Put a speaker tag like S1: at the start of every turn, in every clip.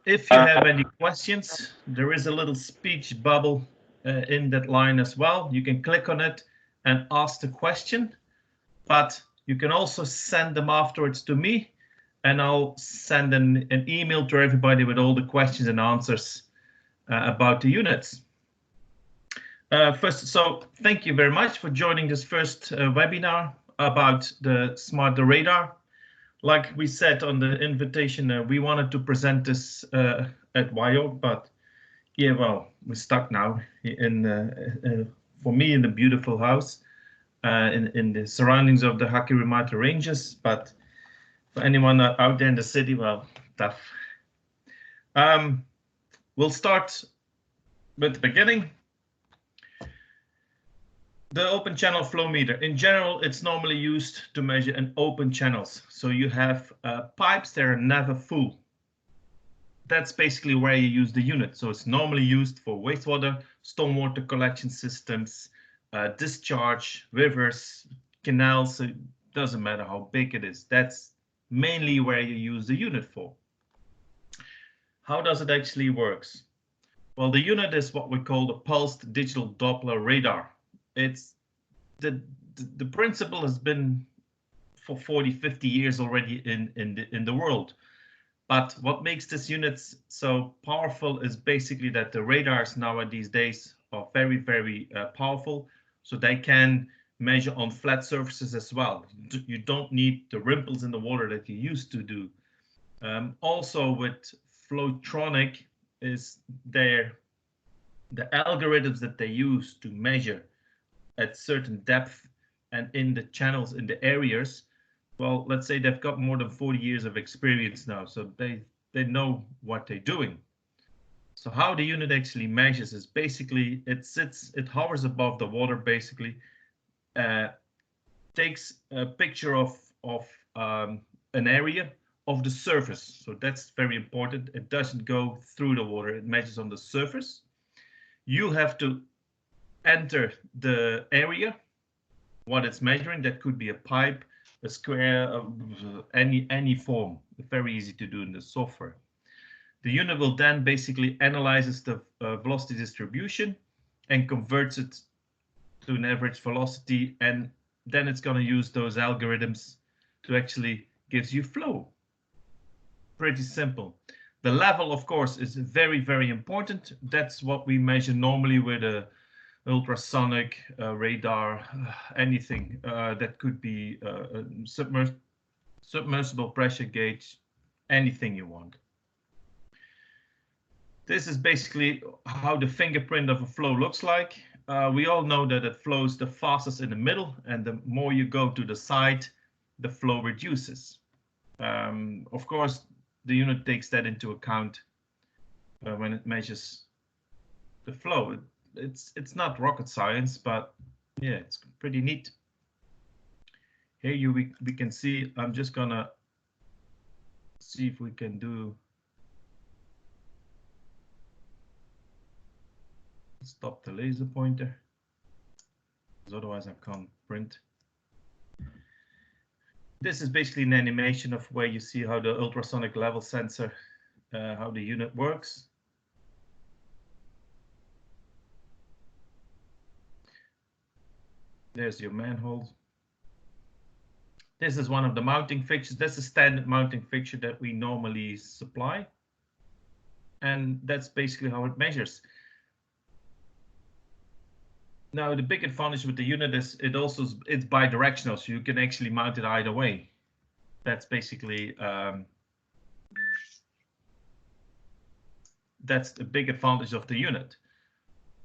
S1: If you have any questions, there is a little speech bubble in that line as well. You can click on it and ask the question, but you can also send them afterwards to me, and I'll send an email to everybody with all the questions and answers about the units. So thank you very much for joining this first webinar about the smarter radar. Like we said on the invitation, we wanted to present this at WIOG, but yeah, well, we're stuck now for me in the beautiful house in the surroundings of the Hakirimata Ranges. But for anyone out there in the city, well, tough. We'll start with the beginning. The open channel flow meter. In general, it's normally used to measure in open channels. So you have pipes that are never full. That's basically where you use the unit. So it's normally used for wastewater, stormwater collection systems, discharge, rivers, canals. So it doesn't matter how big it is. That's mainly where you use the unit for. How does it actually works? Well, the unit is what we call the pulsed digital Doppler radar. It's the principle has been for 40, 50 years already in the world. But what makes this unit so powerful is basically that the radars nowadays days are very, very powerful. So they can measure on flat surfaces as well. You don't need the ripples in the water that you used to do. Also with Flow-Tonic is the algorithms that they use to measure at certain depth and in the channels in the areas. Well, let's say they've got more than 40 years of experience now, so they know what they're doing. So how the unit actually measures is basically it hovers above the water, basically takes a picture of an area of the surface. So that's very important. It doesn't go through the water, it measures on the surface. You have to enter the area, what it's measuring. That could be a pipe, a square, any form. Very easy to do in the software. The unit will then basically analyzes the velocity distribution and converts it to an average velocity, and then it's going to use those algorithms to actually gives you flow. Pretty simple. The level, of course, is very, very important. That's what we measure normally with a ultrasonic radar, anything that could be a submersible pressure gauge, anything you want. This is basically how the fingerprint of a flow looks like. We all know that it flows the fastest in the middle, and the more you go to the side, the flow reduces. Of course, the unit takes that into account when it measures the flow. It's not rocket science, but yeah, it's pretty neat. Here we can see, I'm just gonna see if we can do stop the laser pointer, because otherwise I can't print. This is basically an animation of where you see how the ultrasonic level sensor, how the unit works. There's your manhole. This is one of the mounting fixtures. That's a standard mounting fixture that we normally supply. And that's basically how it measures. Now, the big advantage with the unit is it's bidirectional, so you can actually mount it either way. That's basically that's the big advantage of the unit.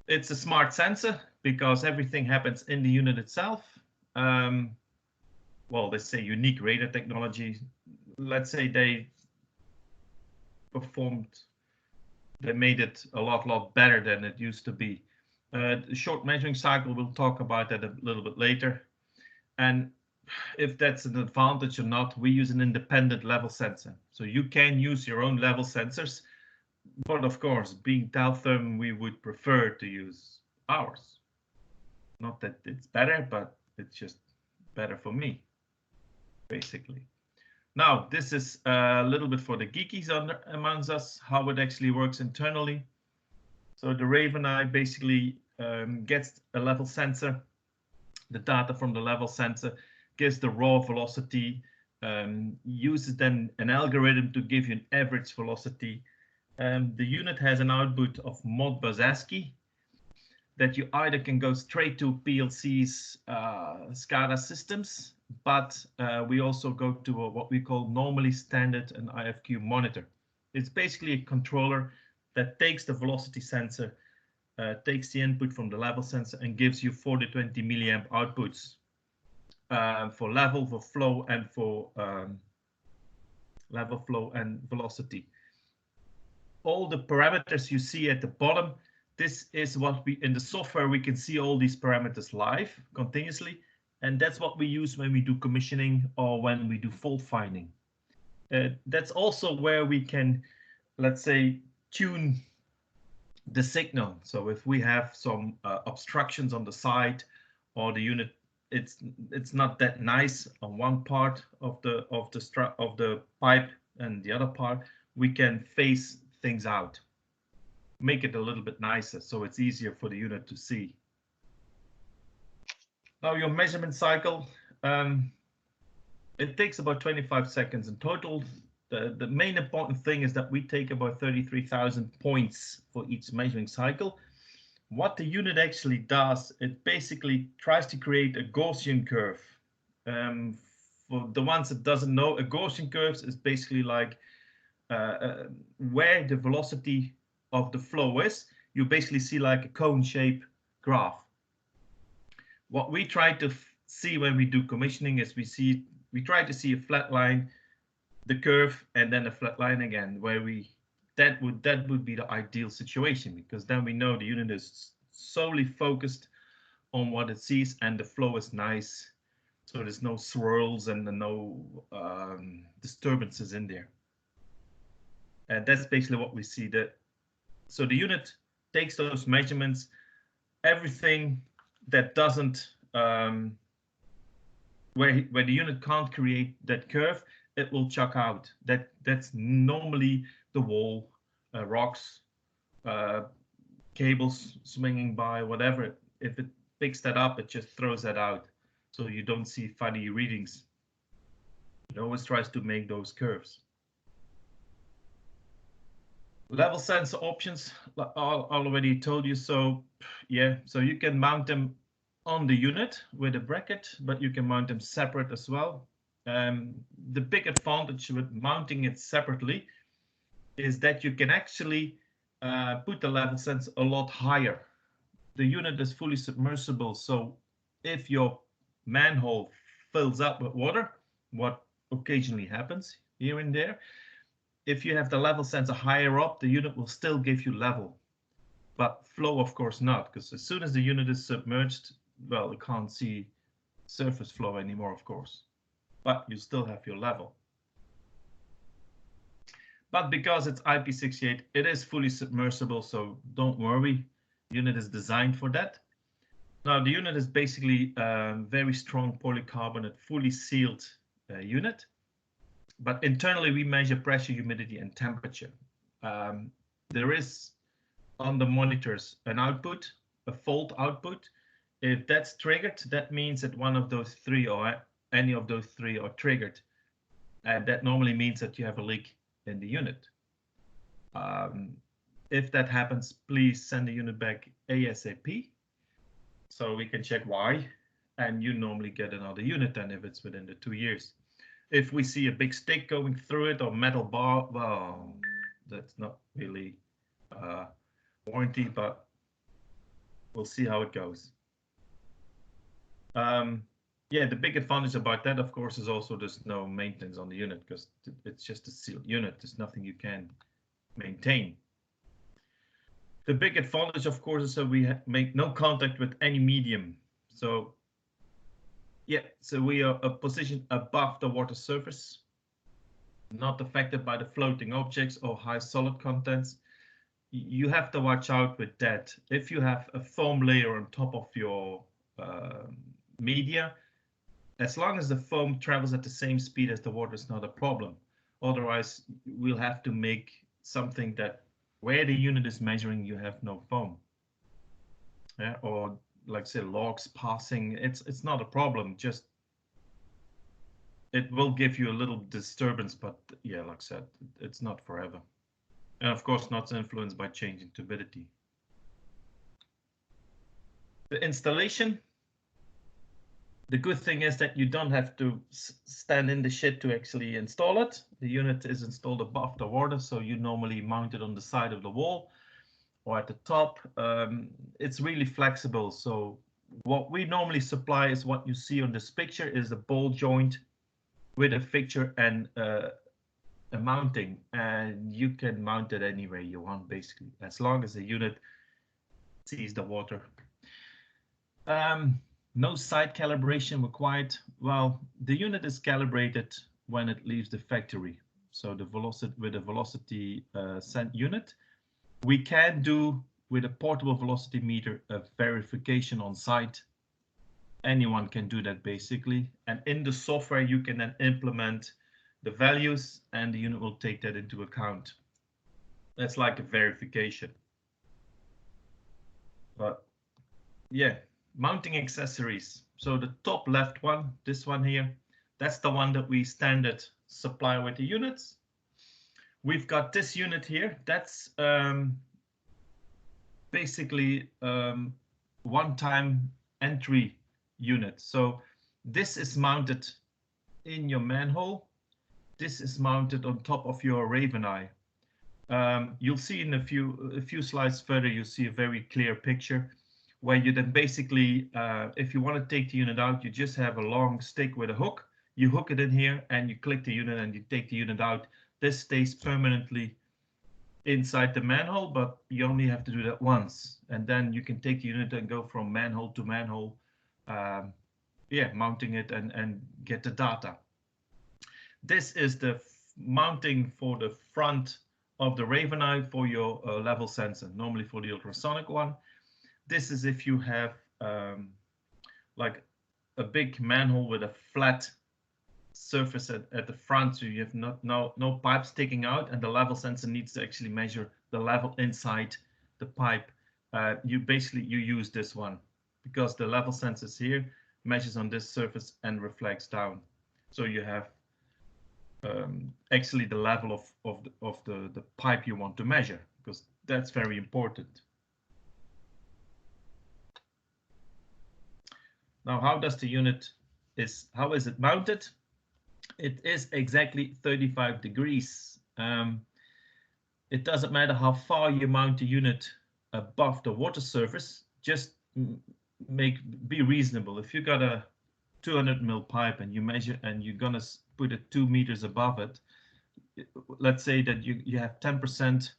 S1: It's a smart sensor because everything happens in the unit itself. Well, let's say unique radar technology. Let's say they made it a lot better than it used to be. The short measuring cycle, we'll talk about that a little bit later. And if that's an advantage or not, we use an independent level sensor. So you can use your own level sensors. But of course, being Teltherm, we would prefer to use ours. Not that it's better, but it's just better for me, basically. Now, this is a little bit for the geekies amongst us, how it actually works internally. So the Raven Eye basically gets a level sensor, the data from the level sensor, gives the raw velocity, uses then an algorithm to give you an average velocity. The unit has an output of Modbus ASCII that you either can go straight to PLC's SCADA systems, but we also go to what we call normally standard an IFQ monitor. It's basically a controller that takes the velocity sensor, takes the input from the level sensor and gives you 40-20 milliamp outputs for level, for flow, and for level, flow, and velocity. All the parameters you see at the bottom, this is what we, in the software, we can see all these parameters live, continuously, and that's what we use when we do commissioning or when we do fault finding. That's also where we can, let's say, tune the signal. So if we have some obstructions on the side, or the unit, it's not that nice on one part of the pipe and the other part, we can phase things out, make it a little bit nicer so it's easier for the unit to see. Now your measurement cycle, it takes about 25 seconds in total. The main important thing is that we take about 33,000 points for each measuring cycle. What the unit actually does, it basically tries to create a Gaussian curve. For the ones that doesn't know, a Gaussian curve is basically like where the velocity of the flow is. You basically see like a cone shape graph. What we try to see when we do commissioning is we try to see a flat line, the curve, and then a flat line again, where that would be the ideal situation, because then we know the unit is solely focused on what it sees and the flow is nice, so there's no swirls and no disturbances in there. And that's basically what we see. So the unit takes those measurements, everything that doesn't, where the unit can't create that curve, it will chuck out. That's normally the wall, rocks, cables swinging by, whatever. If it picks that up, it just throws that out, so you don't see funny readings. It always tries to make those curves. Level sensor options, I already told you. So yeah, so you can mount them on the unit with a bracket, but you can mount them separate as well. The big advantage with mounting it separately is that you can actually put the level sensor a lot higher. The unit is fully submersible, so if your manhole fills up with water, what occasionally happens here and there, if you have the level sensor higher up, the unit will still give you level, but flow, of course, not, because as soon as the unit is submerged, well, you can't see surface flow anymore, of course, but you still have your level. But because it's IP68, it is fully submersible, so don't worry, the unit is designed for that. Now, the unit is basically a very strong polycarbonate, fully sealed unit. But internally, we measure pressure, humidity, and temperature. There is on the monitors an output, a fault output. If that's triggered, that means that one of those three or any of those three are triggered. And that normally means that you have a leak in the unit. If that happens, please send the unit back ASAP so we can check why. And you normally get another unit then if it's within the 2 years. If we see a big stick going through it or metal bar, well, that's not really warranty, but we'll see how it goes. Yeah, the big advantage about that, of course, is also there's no maintenance on the unit because it's just a sealed unit. There's nothing you can maintain. The big advantage, of course, is that we make no contact with any medium. So yeah, so we are positioned above the water surface, not affected by the floating objects or high solid contents. You have to watch out with that. If you have a foam layer on top of your media, as long as the foam travels at the same speed as the water, it's not a problem. Otherwise, we'll have to make something that where the unit is measuring, you have no foam. Yeah, or like say logs passing, it's not a problem. Just it will give you a little disturbance, but yeah, like I said, it's not forever. And of course, not influenced by changing turbidity. The installation. The good thing is that you don't have to stand in the shit to actually install it. The unit is installed above the water, so you normally mount it on the side of the wall or at the top. It's really flexible. So what we normally supply is what you see on this picture is a ball joint with a fixture and a mounting, and you can mount it anywhere you want, basically, as long as the unit sees the water. No side calibration required. Well, the unit is calibrated when it leaves the factory. So the velocity with a velocity sent unit, we can do with a portable velocity meter a verification on site. Anyone can do that basically. And in the software, you can then implement the values and the unit will take that into account. That's like a verification. But yeah. Mounting accessories. So the top left one, this one here, that's the one that we standard supply with the units. We've got this unit here. That's basically one-time entry unit. So this is mounted in your manhole. This is mounted on top of your Raven eye. You'll see in a few slides further, you'll see a very clear picture where you then basically, if you want to take the unit out, you just have a long stick with a hook. You hook it in here and you click the unit and you take the unit out. This stays permanently inside the manhole, but you only have to do that once. And then you can take the unit and go from manhole to manhole, yeah, mounting it and get the data. This is the mounting for the front of the Raven eye for your level sensor, normally for the ultrasonic one. This is if you have like a big manhole with a flat surface at the front, so you have no pipe sticking out, and the level sensor needs to actually measure the level inside the pipe. You use this one because the level sensor here measures on this surface and reflects down. So you have actually the level of the pipe you want to measure, because that's very important. Now, how is it mounted? It is exactly 35 degrees. It doesn't matter how far you mount the unit above the water surface, just be reasonable. If you got a 200 mil pipe and you measure and you're gonna put it 2 meters above it, let's say that you have 10%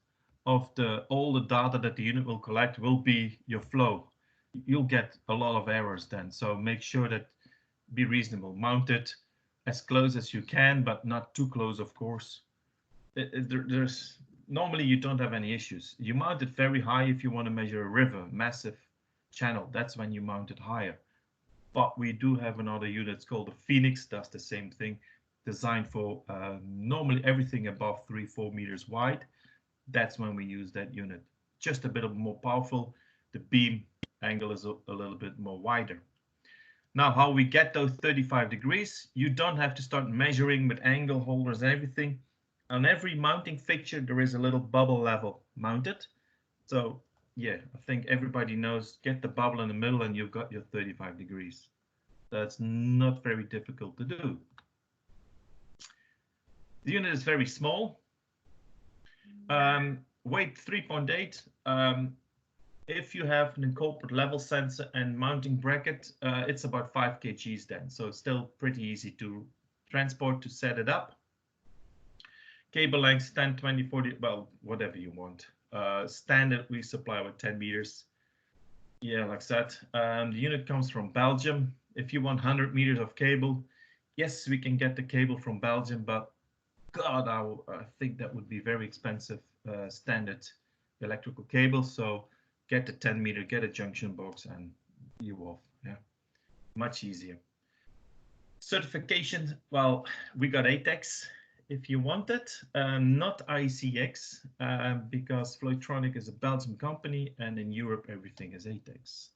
S1: of all the data that the unit will collect will be your flow. You'll get a lot of errors then. So make sure that be reasonable. Mount it as close as you can, but not too close, of course. Normally you don't have any issues. You mount it very high if you want to measure a river, massive channel. That's when you mount it higher. But we do have another unit, it's called the Phoenix, does the same thing, designed for normally everything above 3-4 meters wide. That's when we use that unit. Just a bit more powerful. The beam angle is a little bit more wider. Now, how we get those 35 degrees, you don't have to start measuring with angle holders and everything. On every mounting fixture, there is a little bubble level mounted. So yeah, I think everybody knows, get the bubble in the middle and you've got your 35 degrees. That's not very difficult to do. The unit is very small. Weight 3.8. If you have an incorporated level sensor and mounting bracket, it's about 5 kgs then. So it's still pretty easy to transport, to set it up. Cable length 10, 20, 40, well, whatever you want. Standard we supply with 10 meters. Yeah, like that. The unit comes from Belgium. If you want 100 meters of cable, yes, we can get the cable from Belgium, but God, I think that would be very expensive standard electrical cable. So get the 10 meter, get a junction box, and you off. Yeah, much easier. Certification, well, we got ATEX if you want it, not ICX, because Flow-Tonic is a Belgian company, and in Europe everything is ATEX.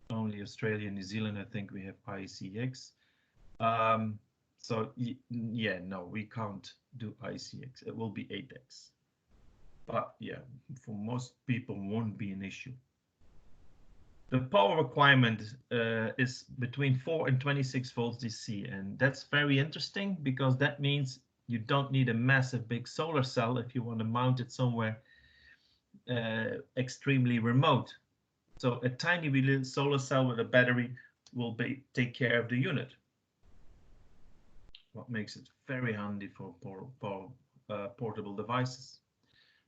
S1: Only Australia and New Zealand, I think we have ICX. So yeah, no, we can't do ICX. It will be ATEX. But yeah, for most people won't be an issue. The power requirement is between 4 and 26 volts DC, and that's very interesting because that means you don't need a massive big solar cell if you want to mount it somewhere extremely remote. So a tiny little solar cell with a battery will take care of the unit. What makes it very handy for portable devices.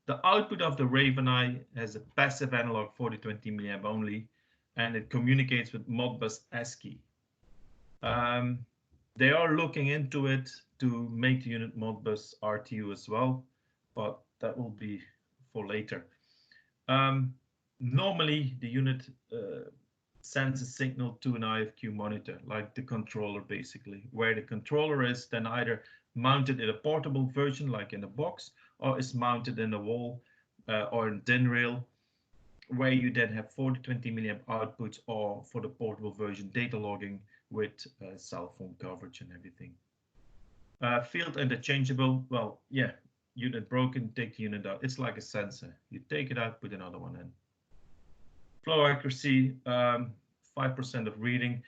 S1: The output of the Raven Eye has a passive analog 4020 milliamp only, and it communicates with Modbus ASCII. They are looking into it to make the unit Modbus RTU as well, but that will be for later. Normally, the unit sends a signal to an IFQ monitor, like the controller basically. Where the controller is then either mounted in a portable version, like in a box, or is mounted in a wall or in DIN rail, where you then have 4020 milliamp outputs, or for the portable version, data logging with cell phone coverage and everything. Field interchangeable, well, yeah, unit broken, take the unit out. It's like a sensor. You take it out, put another one in. Flow accuracy, 5% of reading.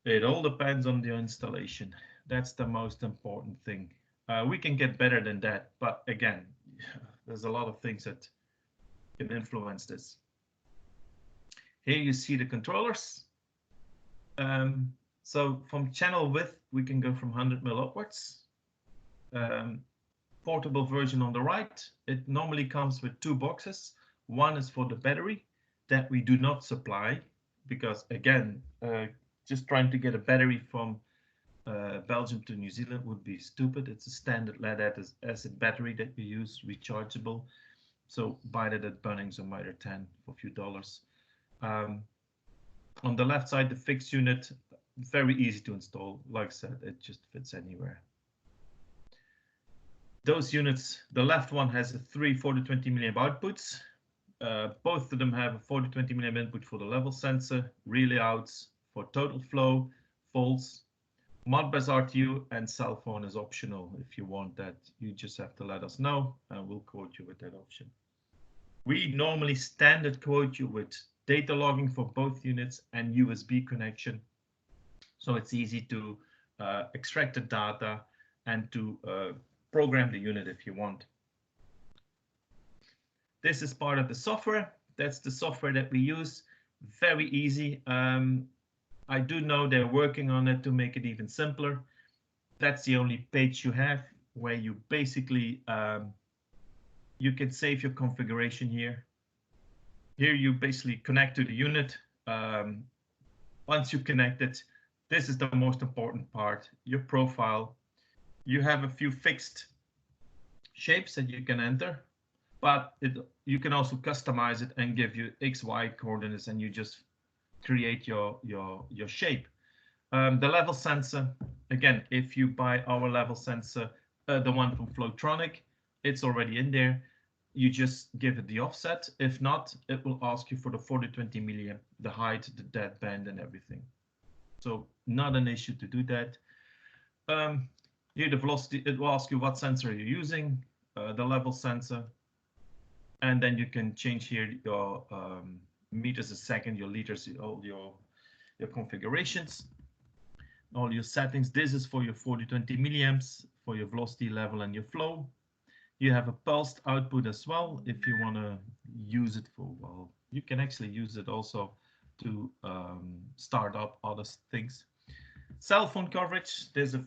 S1: It all depends on the installation. That's the most important thing. We can get better than that, but again, there's a lot of things that can influence this. Here you see the controllers. So from channel width, we can go from 100 mil upwards. Portable version on the right, it normally comes with two boxes. One is for the battery that we do not supply, because again, just trying to get a battery from Belgium to New Zealand would be stupid. It's a standard lead acid battery that we use, rechargeable. So buy that at Bunnings or Mitre 10 for a few dollars. On the left side, the fixed unit, very easy to install. Like I said, it just fits anywhere. Those units, the left one has a 3 4020 milliamp outputs. Both of them have a 4020 milliamp input for the level sensor, relay outs for total flow, volts, Modbus RTU, and cell phone is optional. If you want that, you just have to let us know and we'll quote you with that option. We normally standard quote you with data logging for both units and USB connection. So it's easy to extract the data and to program the unit if you want. This is part of the software. That's the software that we use. Very easy. I do know they're working on it to make it even simpler. That's the only page you have where you basically, you can save your configuration here. Here you basically connect to the unit. Once you connect it, this is the most important part, your profile. You have a few fixed shapes that you can enter, but you can also customize it and give you X, Y coordinates, and you just create your shape. The level sensor, again, if you buy our level sensor, the one from Flow-Tonic, it's already in there. You just give it the offset. If not, it will ask you for the 4020 milliamp, the height, the dead band, and everything. So not an issue to do that. Here the velocity, it will ask you what sensor you're using, the level sensor, and then you can change here your meters a second, your liters, all your configurations, all your settings. This is for your 4020 milliamps, for your velocity level and your flow. You have a pulsed output as well if you want to use it for, well, you can actually use it also to start up other things. Cell phone coverage, there's a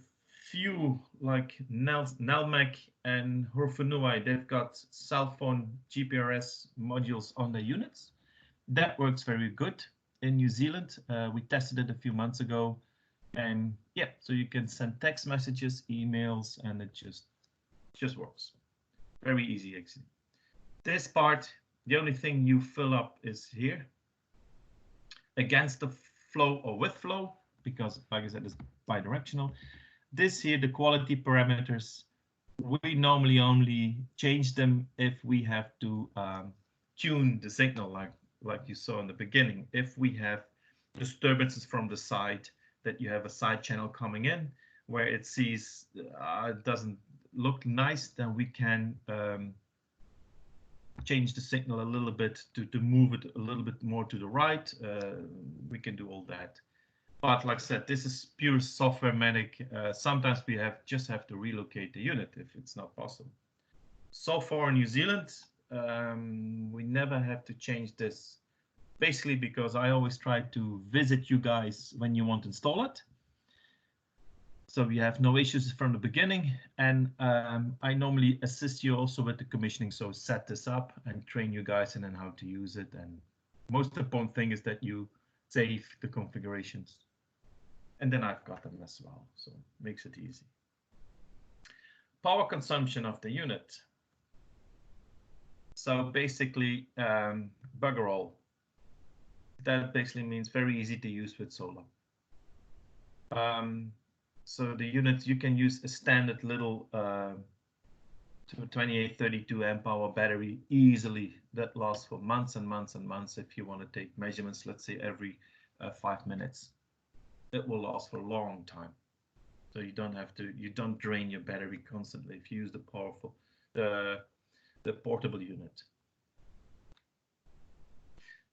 S1: few like Nelmac and Hurfanui, they've got cell phone GPRS modules on their units. That works very good. In New Zealand, we tested it a few months ago, and yeah, so you can send text messages, emails, and it just works. Very easy, actually. This part, the only thing you fill up is here. Against the flow or with flow, because, like I said, it's bidirectional. This here, the quality parameters, we normally only change them if we have to tune the signal, like you saw in the beginning. If we have disturbances from the side, that you have a side channel coming in where it sees it doesn't look nice, then we can change the signal a little bit to move it a little bit more to the right. We can do all that. But like I said, this is pure software manic. Sometimes we just have to relocate the unit if it's not possible. So far in New Zealand, we never have to change this, basically because I always try to visit you guys when you want to install it. So we have no issues from the beginning, and I normally assist you also with the commissioning. So set this up and train you guys in and how to use it. And most important thing is that you save the configurations. And then I've got them as well, so it makes it easy. Power consumption of the unit. So basically, bugger all. That basically means very easy to use with solar. So the unit, you can use a standard little 2832 amp hour battery easily. That lasts for months and months and months. If you want to take measurements, let's say every 5 minutes. It will last for a long time. So you don't drain your battery constantly if you use the powerful, the portable unit.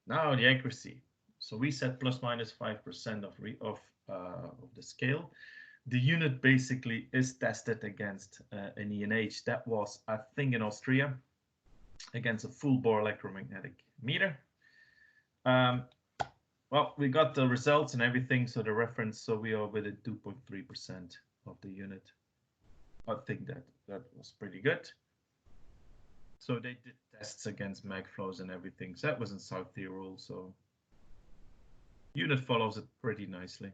S1: Now the accuracy. So we set ±5% of the scale. The unit basically is tested against an ENH that was, I think, in Austria, against a full bore electromagnetic meter. Well, we got the results and everything, so the reference, so we are within 2.3% of the unit. I think that was pretty good. So they did tests against mag flows and everything. So that was in South Tyrol, so unit follows it pretty nicely.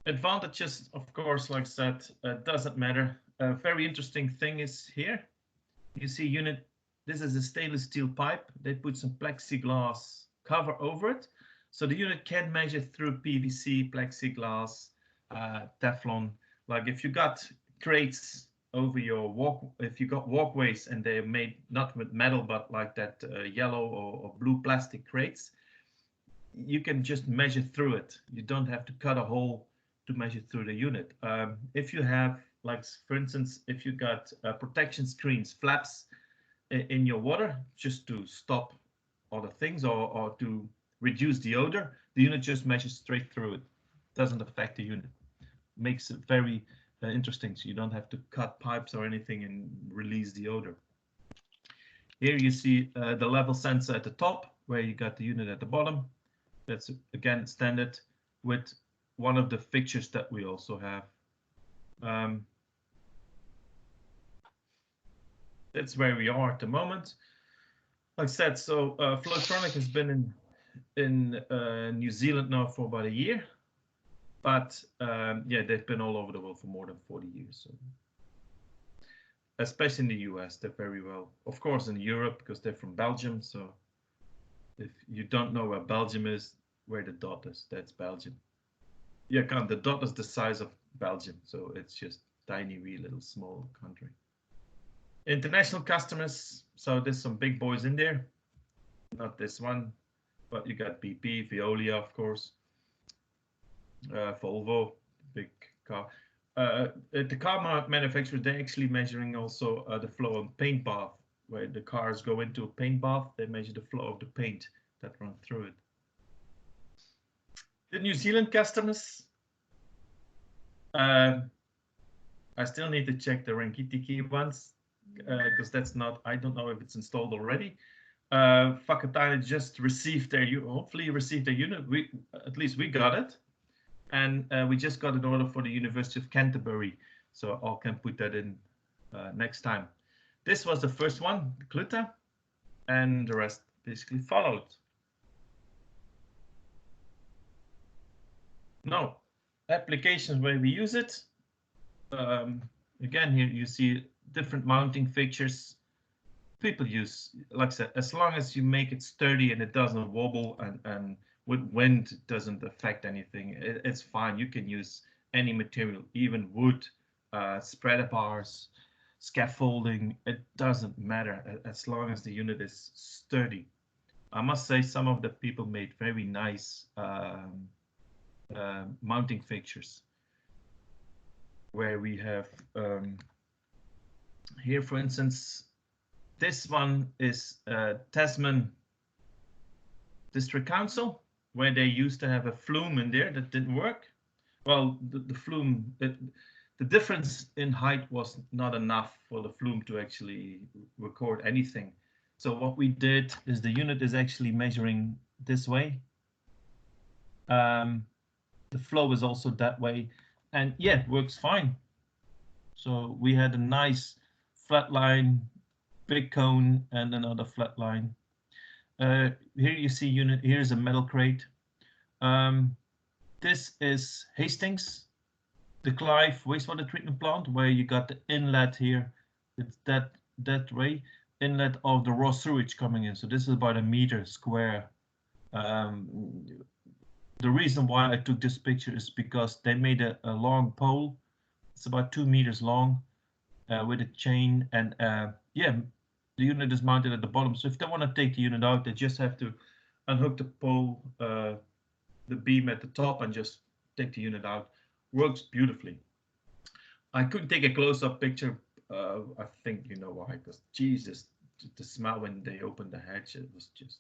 S1: Advantages, of course, like I said, doesn't matter. A very interesting thing is here. You see unit, this is a stainless steel pipe. They put some plexiglass cover over it, so the unit can measure through PVC, plexiglass, Teflon. Like if you got crates over your if you got walkways and they're made not with metal but like that yellow or blue plastic crates, you can just measure through it. You don't have to cut a hole to measure through the unit. If you have, like for instance, if you got protection screens, flaps in your water, just to stop other things or to reduce the odor, the unit just measures straight through it. Doesn't affect the unit. Makes it very interesting, so you don't have to cut pipes or anything and release the odor. Here you see the level sensor at the top, where you got the unit at the bottom. That's again standard with one of the fixtures that we also have. That's where we are at the moment. Like I said, so Flow-Tonic has been in New Zealand now for about a year, but yeah, they've been all over the world for more than 40 years. So. Especially in the US, they're very well. Of course, in Europe, because they're from Belgium. So if you don't know where Belgium is, where the dot is, that's Belgium. Yeah, the dot is the size of Belgium, so it's just tiny, wee little small country. International customers, so there's some big boys in there. Not this one, but you got BP, Veolia, of course, Volvo, big car. The car manufacturers, they're actually measuring also the flow on paint bath, where the cars go into a paint bath. They measure the flow of the paint that runs through it. The New Zealand customers, I still need to check the Rankiti key ones, because that's not, I don't know if it's installed already. Whakatane just received their, hopefully received their unit. At least we got it. And we just got an order for the University of Canterbury. So I can put that in next time. This was the first one, the Cluta, and the rest basically followed. Now, applications where we use it. Again, here you see different mounting fixtures. People use, like I said, as long as you make it sturdy and it doesn't wobble and with wind, it doesn't affect anything. It's fine. You can use any material, even wood, spreader bars, scaffolding. It doesn't matter as long as the unit is sturdy. I must say some of the people made very nice mounting fixtures where we have here, for instance, this one is Tasman District Council, where they used to have a flume in there that didn't work. Well, the flume, the difference in height was not enough for the flume to actually record anything. So what we did is the unit is actually measuring this way. The flow is also that way, and yeah, it works fine. So we had a nice flat line, big cone, and another flat line. Here you see unit. Here's a metal crate. This is Hastings, the Clive wastewater treatment plant, where you got the inlet here. It's that way, inlet of the raw sewage coming in. So this is about 1 meter square. The reason why I took this picture is because they made a long pole. It's about 2 meters long with a chain, and yeah, the unit is mounted at the bottom. So if they want to take the unit out, they just have to unhook the pole, the beam at the top, and just take the unit out. Works beautifully. I couldn't take a close-up picture. I think you know why, because Jesus, the smell when they opened the hatch, it was just,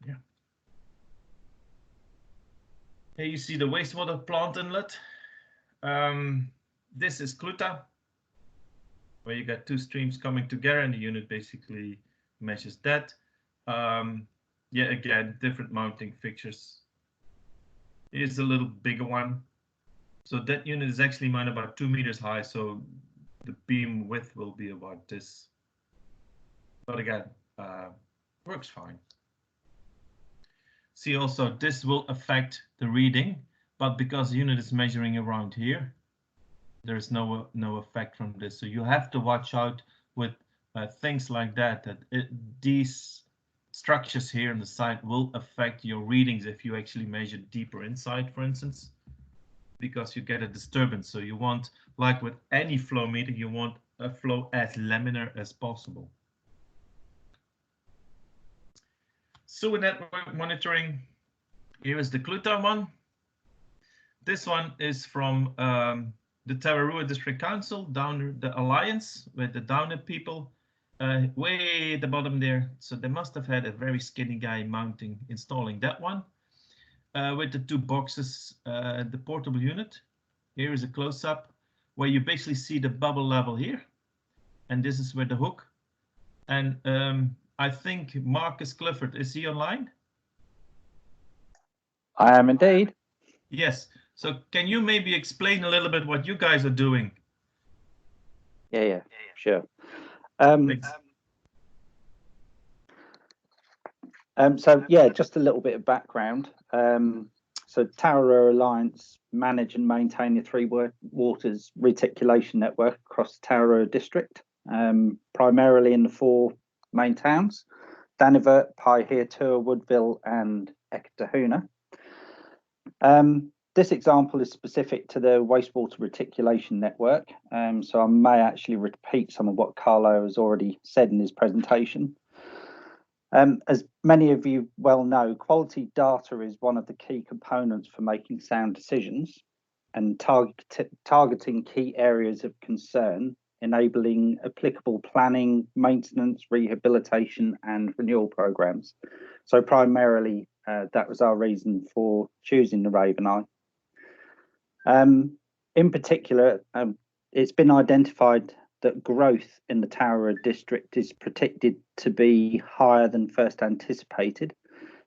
S1: yeah. Here you see the wastewater plant inlet. This is Cluta, where you got 2 streams coming together, and the unit basically measures that. Yeah, again, different mounting fixtures. Here's a little bigger one. So that unit is actually mounted about 2 meters high, so the beam width will be about this. But again, works fine. See also, this will affect the reading, but because the unit is measuring around here, there is no effect from this. So you have to watch out with things like that, these structures here on the side will affect your readings if you actually measure deeper inside, for instance, because you get a disturbance. So you want, like with any flow meter, you want a flow as laminar as possible. Sewer network monitoring. Here is the Cluta one. This one is from the Tararua District Council, down the Alliance with the Downer people, way at the bottom there. So they must have had a very skinny guy installing that one with the 2 boxes, the portable unit. Here is a close-up where you basically see the bubble level here, and this is where the hook. And I think Marcus Clifford, is he online?
S2: I am indeed.
S1: Yes. So can you maybe explain a little bit what you guys are doing?
S2: Yeah, sure. So yeah, just a little bit of background. So Tararua Alliance manage and maintain the 3 waters reticulation network across Tararua district, primarily in the 4 main towns: Danivert, Paihiatua, Woodville, and Eketahuna. This example is specific to the wastewater reticulation network, so I may actually repeat some of what Carlo has already said in his presentation. As many of you well know, quality data is one of the key components for making sound decisions and targeting key areas of concern, enabling applicable planning, maintenance, rehabilitation, and renewal programs. So primarily, that was our reason for choosing the Raven Eye. In particular, it's been identified that growth in the Tararua district is predicted to be higher than first anticipated.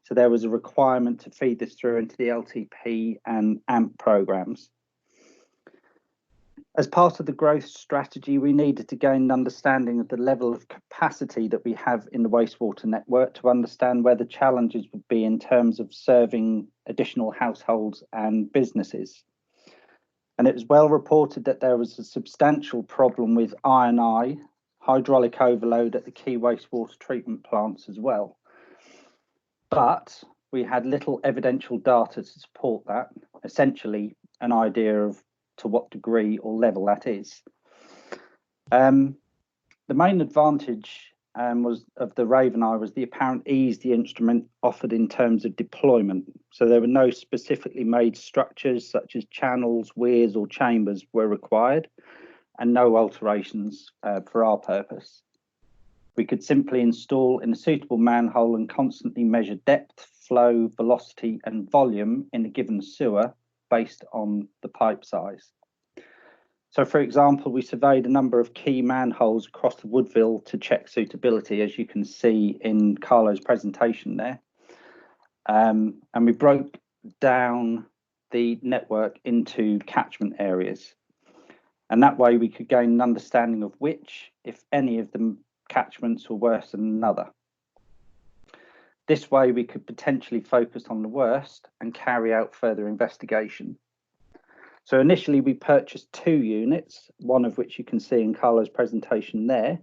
S2: So there was a requirement to feed this through into the LTP and AMP programs. As part of the growth strategy, we needed to gain an understanding of the level of capacity that we have in the wastewater network to understand where the challenges would be in terms of serving additional households and businesses. And it was well reported that there was a substantial problem with I&I, hydraulic overload at the key wastewater treatment plants as well. But we had little evidential data to support that, essentially an idea of to what degree or level that is. The main advantage was of the Raven Eye was the apparent ease the instrument offered in terms of deployment. So there were no specifically made structures such as channels, weirs or chambers were required, and no alterations for our purpose. We could simply install in a suitable manhole and constantly measure depth, flow, velocity and volume in a given sewer based on the pipe size. So, for example, we surveyed a number of key manholes across the Woodville to check suitability, as you can see in Carlo's presentation there. And we broke down the network into catchment areas. And that way we could gain an understanding of which, if any of the catchments were worse than another. This way we could potentially focus on the worst and carry out further investigation. So initially we purchased 2 units, one of which you can see in Carlo's presentation there,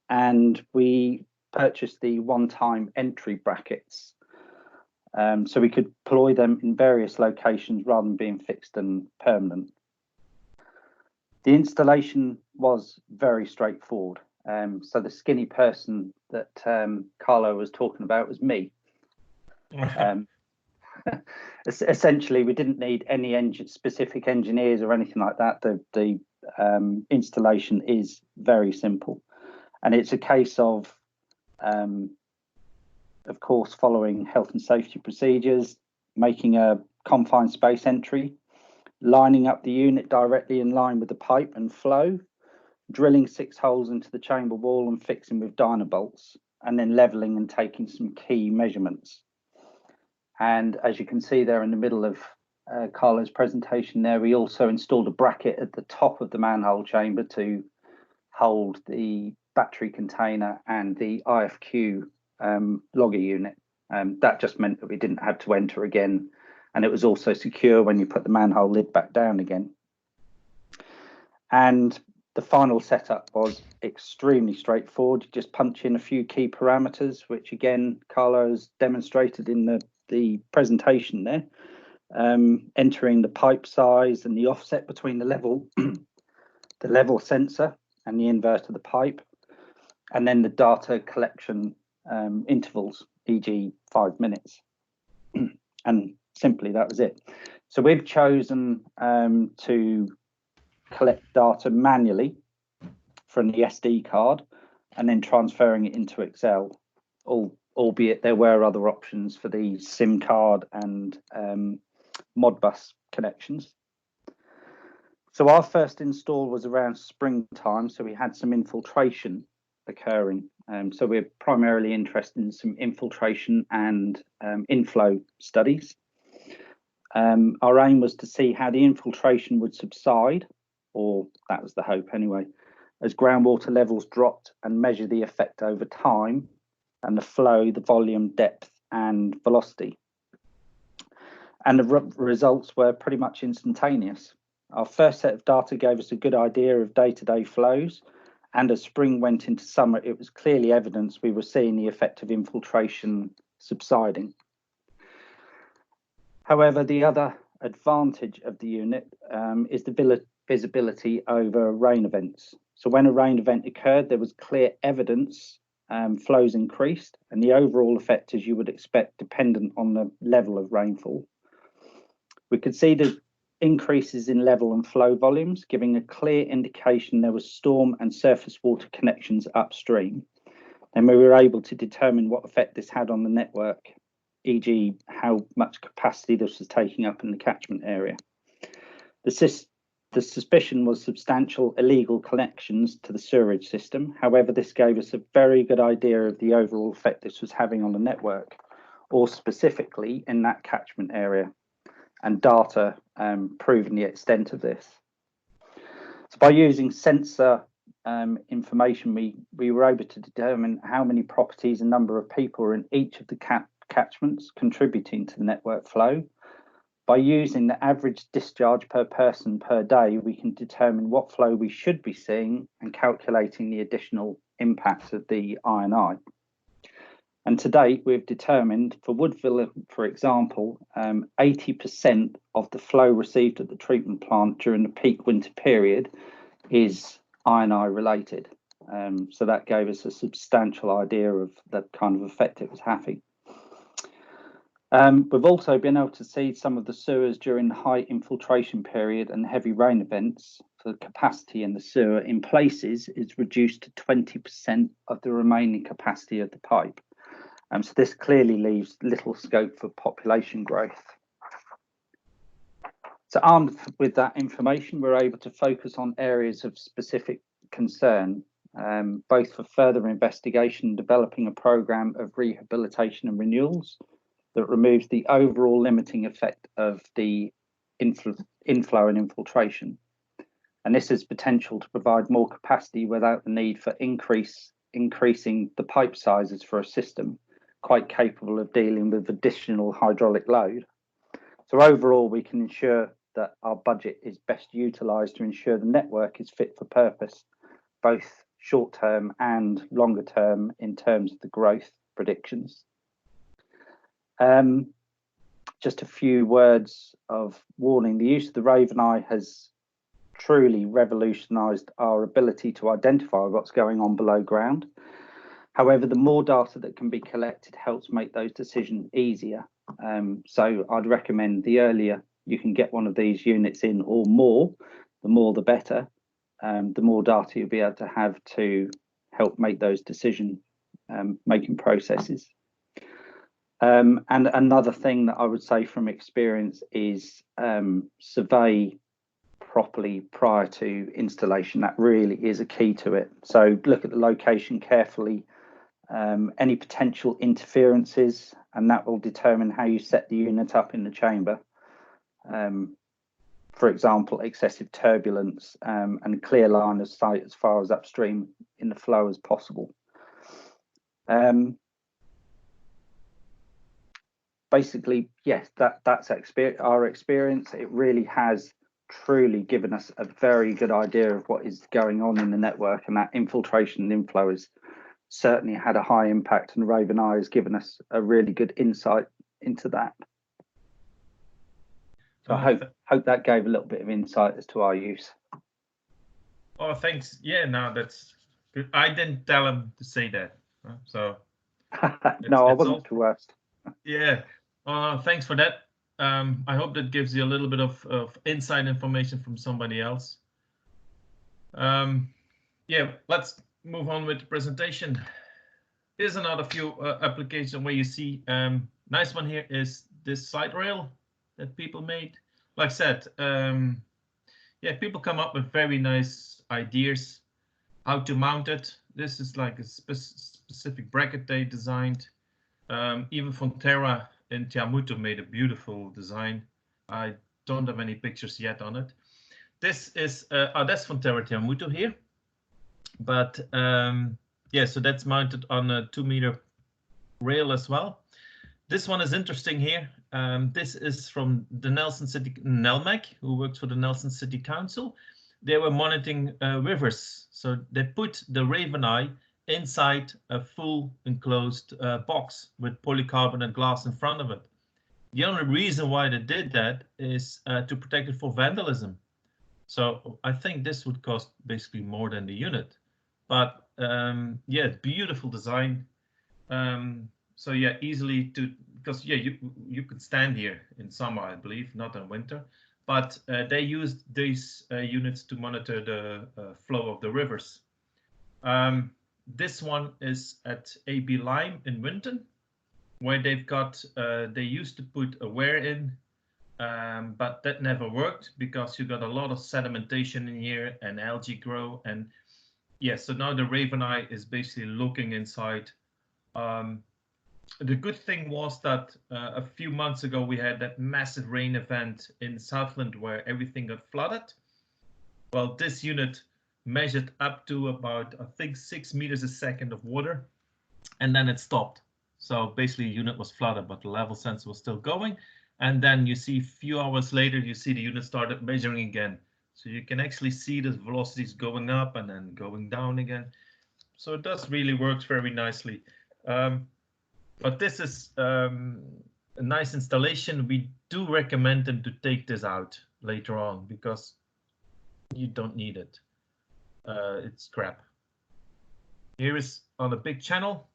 S2: and we purchased the one-time entry brackets. So we could deploy them in various locations rather than being fixed and permanent. The installation was very straightforward. So the skinny person that Carlo was talking about was me. Essentially, we didn't need any specific engineers or anything like that. The installation is very simple, and it's a case of course, following health and safety procedures, making a confined space entry, lining up the unit directly in line with the pipe and flow, drilling 6 holes into the chamber wall and fixing with dynabolts, and then leveling and taking some key measurements. And as you can see there in the middle of Carlo's presentation there, we also installed a bracket at the top of the manhole chamber to hold the battery container and the IFQ logger unit. That just meant that we didn't have to enter again, and it was also secure when you put the manhole lid back down again. And the final setup was extremely straightforward. You just punch in a few key parameters, which again Carlo's demonstrated in the presentation there, entering the pipe size and the offset between the level the level sensor and the invert of the pipe, and then the data collection intervals, e.g. 5 minutes. And simply that was it. So we've chosen to collect data manually from the SD card and then transferring it into Excel, albeit there were other options for the SIM card and Modbus connections. So our first install was around springtime, so we had some infiltration occurring. So we're primarily interested in some infiltration and inflow studies. Our aim was to see how the infiltration would subside, or that was the hope anyway, as groundwater levels dropped, and measure the effect over time and the flow, the volume, depth and velocity. And the results were pretty much instantaneous. Our first set of data gave us a good idea of day-to-day flows, and as spring went into summer, it was clearly evidence we were seeing the effect of infiltration subsiding. However, the other advantage of the unit is the visibility over rain events. So when a rain event occurred, there was clear evidence flows increased, and the overall effect, as you would expect, dependent on the level of rainfall. We could see the increases in level and flow volumes, giving a clear indication there was storm and surface water connections upstream. And we were able to determine what effect this had on the network, e.g. how much capacity this was taking up in the catchment area. The suspicion was substantial illegal connections to the sewerage system. However, this gave us a very good idea of the overall effect this was having on the network, or specifically in that catchment area, and data proving the extent of this. So by using sensor information, we were able to determine how many properties and number of people are in each of the catchments contributing to the network flow. By using the average discharge per person per day, we can determine what flow we should be seeing and calculating the additional impacts of the I&I. And to date, we've determined for Woodville, for example, 80% of the flow received at the treatment plant during the peak winter period is I&I related. So that gave us a substantial idea of the kind of effect it was having. We've also been able to see some of the sewers during the high infiltration period and heavy rain events. For the capacity in the sewer in places is reduced to 20% of the remaining capacity of the pipe. So this clearly leaves little scope for population growth. So armed with that information, we're able to focus on areas of specific concern, both for further investigation and developing a programme of rehabilitation and renewals that removes the overall limiting effect of the inflow and infiltration. And this has potential to provide more capacity without the need for increasing the pipe sizes for a system quite capable of dealing with additional hydraulic load. So overall, we can ensure that our budget is best utilised to ensure the network is fit for purpose, both short term and longer term in terms of the growth predictions. Just a few words of warning. The use of the Raven Eye has truly revolutionised our ability to identify what's going on below ground. However, the more data that can be collected helps make those decisions easier. So I'd recommend the earlier you can get one of these units in or more, the better. The more data you'll be able to have to help make those decision making processes. And another thing that I would say from experience is survey properly prior to installation. That really is a key to it. So look at the location carefully, any potential interferences, and that will determine how you set the unit up in the chamber. For example, excessive turbulence and clear line of sight as far as upstream in the flow as possible. Basically, yes, that's our experience. It really has truly given us a very good idea of what is going on in the network, and that infiltration and inflow has certainly had a high impact, and Raven Eye has given us a really good insight into that. So I hope that gave a little bit of insight as to our use.
S1: Oh, thanks. Yeah, no, that's good. I didn't tell him to say that, so.
S2: No, I wasn't too worst.
S1: Yeah, thanks for that. I hope that gives you a little bit of inside information from somebody else. Yeah, let's move on with the presentation. Here's another few applications where you see, nice one here is this side rail that people made. Like I said, yeah, people come up with very nice ideas how to mount it. This is like a specific bracket they designed. Even Fonterra in Tiamutu made a beautiful design. I don't have any pictures yet on it. This is, that's Fonterra Tiamutu here. But yeah, so that's mounted on a 2-meter rail as well. This one is interesting here. This is from the Nelson City, Nelmec, who works for the Nelson City Council. They were monitoring rivers. So they put the Raven Eye inside a full enclosed box with polycarbonate glass in front of it. The only reason why they did that is to protect it for vandalism. So I think this would cost basically more than the unit. But yeah, beautiful design. So yeah, easily to, because yeah, you could stand here in summer, I believe, not in winter. But they used these units to monitor the flow of the rivers. This one is at AB Lime in Winton, where they've got, they used to put a weir in, but that never worked because you got a lot of sedimentation in here and algae grow. And yeah, so now the Raven Eye is basically looking inside. The good thing was that a few months ago we had that massive rain event in Southland where everything got flooded. Well, this unit measured up to about, I think, 6 meters a second of water, and then it stopped. So basically the unit was flooded, but the level sensor was still going. And then you see a few hours later, you see the unit started measuring again. So you can actually see the velocities going up and then going down again. So it does really work very nicely. But this is a nice installation. We do recommend them to take this out later on because you don't need it. It's crap. Here is on a big channel.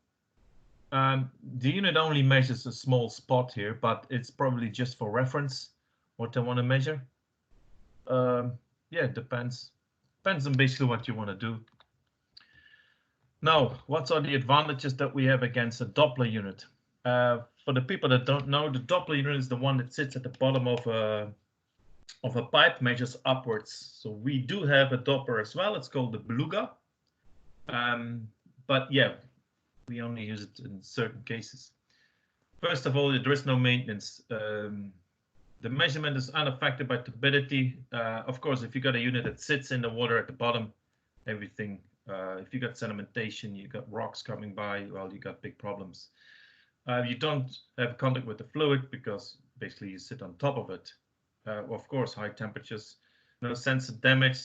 S1: The unit only measures a small spot here, but it's probably just for reference what they want to measure. Yeah, it depends on basically what you want to do. Now, what are the advantages that we have against a Doppler unit? For the people that don't know, the Doppler unit is the one that sits at the bottom of a pipe, measures upwards. So we do have a Doppler as well. It's called the Beluga. But yeah, we only use it in certain cases. First of all, there is no maintenance. The measurement is unaffected by turbidity. Of course, if you got a unit that sits in the water at the bottom, everything, if you got sedimentation, you got rocks coming by, well, you got big problems. You don't have contact with the fluid because basically you sit on top of it. Of course, high temperatures, no sense of damage.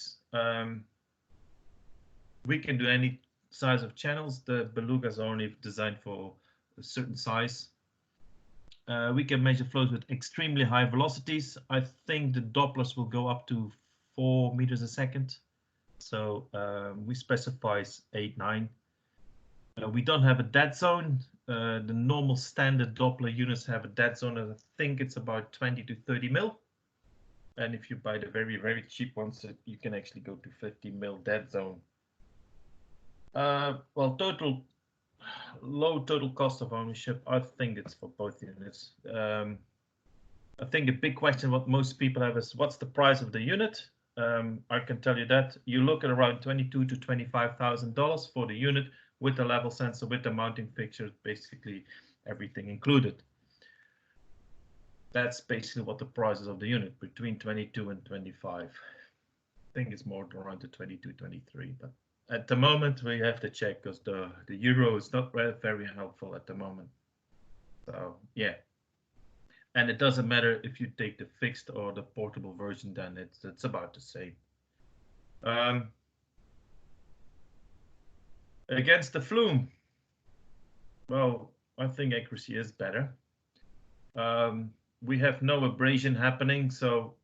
S1: We can do any size of channels. The Beluga is only designed for a certain size. We can measure flows with extremely high velocities. I think the Dopplers will go up to 4 meters a second. So we specify 8, 9. We don't have a dead zone. The normal standard Doppler units have a dead zone. I think it's about 20 to 30 mil. And if you buy the very, very cheap ones, you can actually go to 50 mil dead zone. Well, low total cost of ownership. I think it's for both units. I think a big question what most people have is what's the price of the unit? I can tell you that you look at around $22,000 to $25,000 for the unit with the level sensor, with the mounting fixture, basically everything included. That's basically what the price is of the unit, between 22 and 25. I think it's more around the 22, 23, but at the moment we have to check because the euro is not very helpful at the moment. So yeah, and it doesn't matter if you take the fixed or the portable version, then it's about the same. Against the flume, well, I think accuracy is better. We have no abrasion happening, so,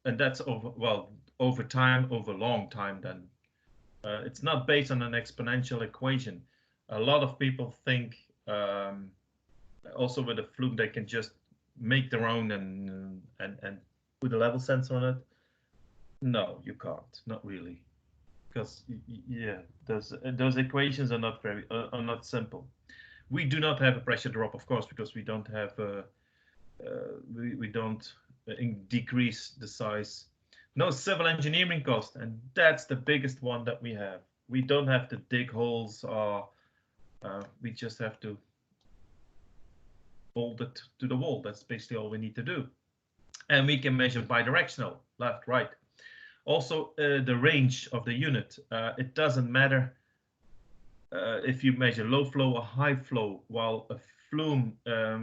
S1: and that's over time, over long time then. It's not based on an exponential equation. A lot of people think also with a flume they can just make their own and put a level sensor on it. No, you can't, not really, because yeah, those equations are not are not simple. We do not have a pressure drop, of course, because we don't have we don't decrease the size. No civil engineering cost, and that's the biggest one that we have. We don't have to dig holes, or we just have to bolt it to the wall. That's basically all we need to do. And we can measure bidirectional, left, right. Also, the range of the unit. It doesn't matter if you measure low flow or high flow. While a flume,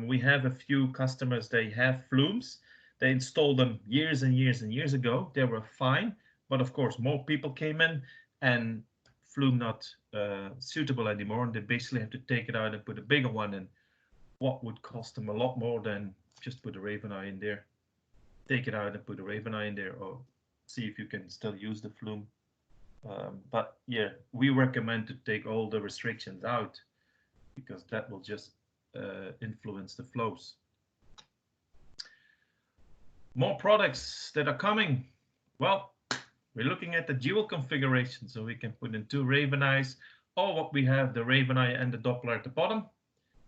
S1: we have a few customers, they have flumes. They installed them years and years and years ago. They were fine, but of course more people came in and flume not suitable anymore, and they basically have to take it out and put a bigger one in. What would cost them a lot more than just put a Raven eye in there. Take it out and put a Raven eye in there, or see if you can still use the flume. But yeah, we recommend to take all the restrictions out because that will just influence the flows. More products that are coming. Well, we're looking at the dual configuration, so we can put in 2 Raven eyes, or what we have, the Raven eye and the Doppler at the bottom.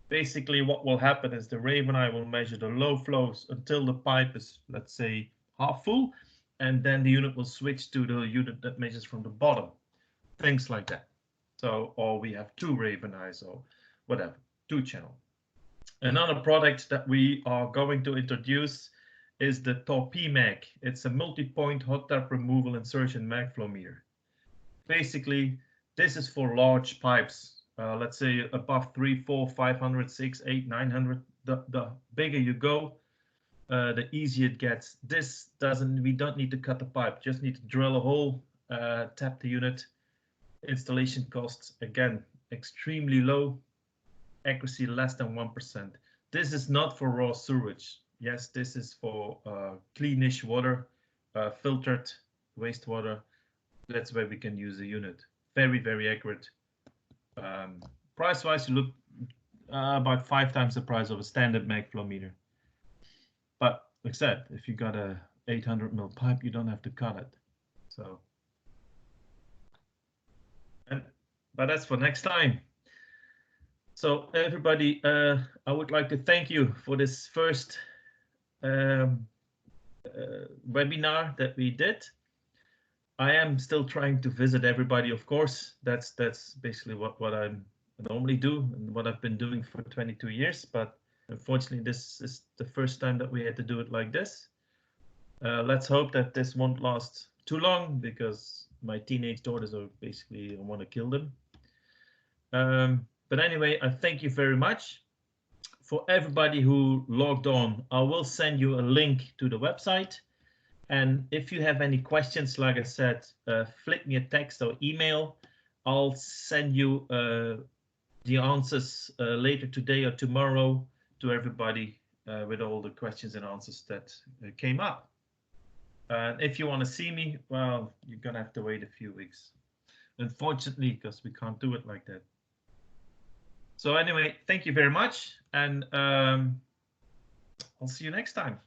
S1: Basically, what will happen is the Raven eye will measure the low flows until the pipe is, let's say, half full, and then the unit will switch to the unit that measures from the bottom. Things like that. So, or we have 2 Raven eyes, or whatever, 2 channel. Another product that we are going to introduce is the Torpy Mag. It's a multi-point hot tap removal insertion mag flow meter. Basically, this is for large pipes. Let's say above 3, 4, 500, 6, 8, 900. The bigger you go, the easier it gets. This we don't need to cut the pipe, just need to drill a hole, tap the unit. Installation costs, again, extremely low. accuracy less than 1%. This is not for raw sewage. Yes, this is for cleanish water, filtered wastewater. That's where we can use the unit. Very, very accurate. Price-wise, you look about 5 times the price of a standard mag flow meter. But like I said, if you got a 800 mil pipe, you don't have to cut it. So, but that's for next time. So everybody, I would like to thank you for this first webinar that we did. I am still trying to visit everybody, of course. That's basically what I normally do and what I've been doing for 22 years. But unfortunately, this is the first time that we had to do it like this. Let's hope that this won't last too long, because my teenage daughters are basically, I want to kill them. But anyway, I thank you very much. For everybody who logged on, I will send you a link to the website. And if you have any questions, like I said, flick me a text or email. I'll send you the answers later today or tomorrow to everybody with all the questions and answers that came up. And if you want to see me, well, you're going to have to wait a few weeks, unfortunately, because we can't do it like that. So anyway, thank you very much, and I'll see you next time.